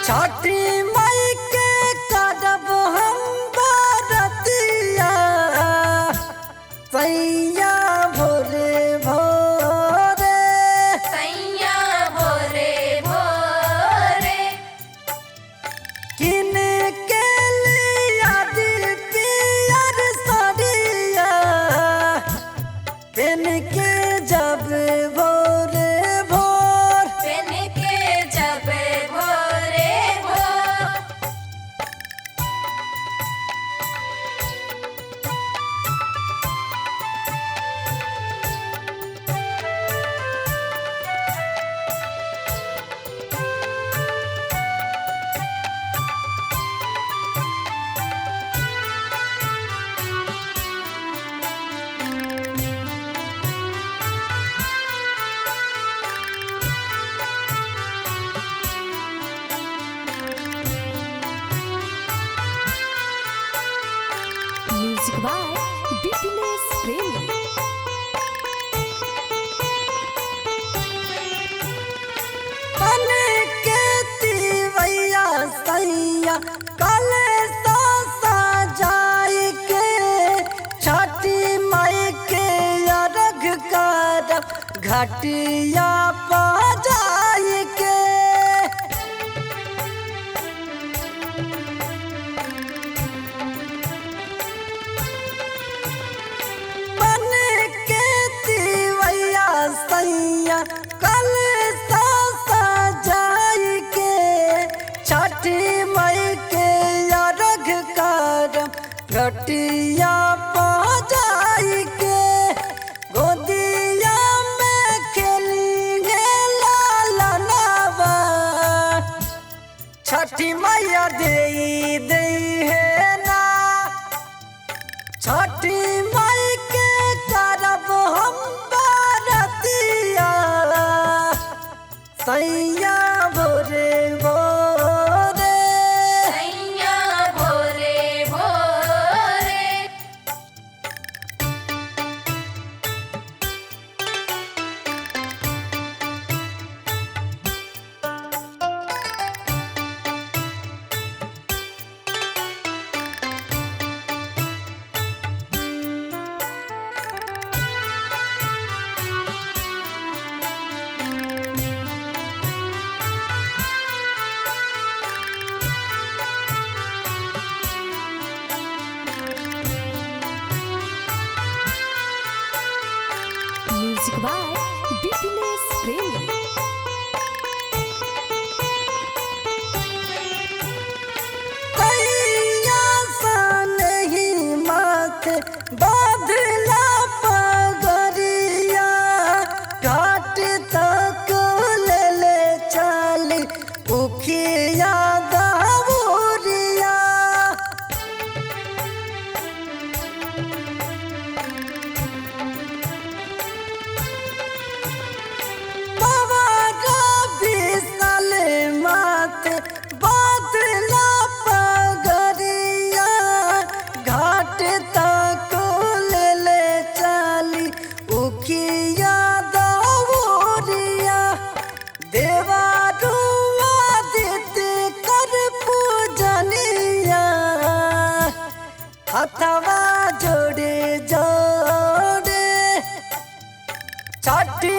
छठी मई के करब हम बरतिया सैया भोरे भोरे सैया भोरे भोरे किन के लिया पियर सरिया पेन के जब भोरे भोर पेन के जब भोरे भोर Music by BTS Premi. बन के तिवैया सैया कल सजाई के छठी मई के अर्घ करब घटिया पजाई के बन के तिवैया सैया कल सजाई के छठी मई के अर्घ करब घटिया पजाई के गोदिया में खेलेंगे लालनवा छठी मैया दे है ना छठी मई के करब हम बरतिया सैया भोरे भोरे सैया भोरे भोरे Music by BTS Premi. कैया सन ही माथे बादला पगरिया घाट तक ले चली उखिया दावरिया बाबा का विशाल माथे बादला पगरिया घाट तक ले चली उखिया दावरिया देवारुआ देते कर पूजनिया हथवा जोड़े जोड़े छठी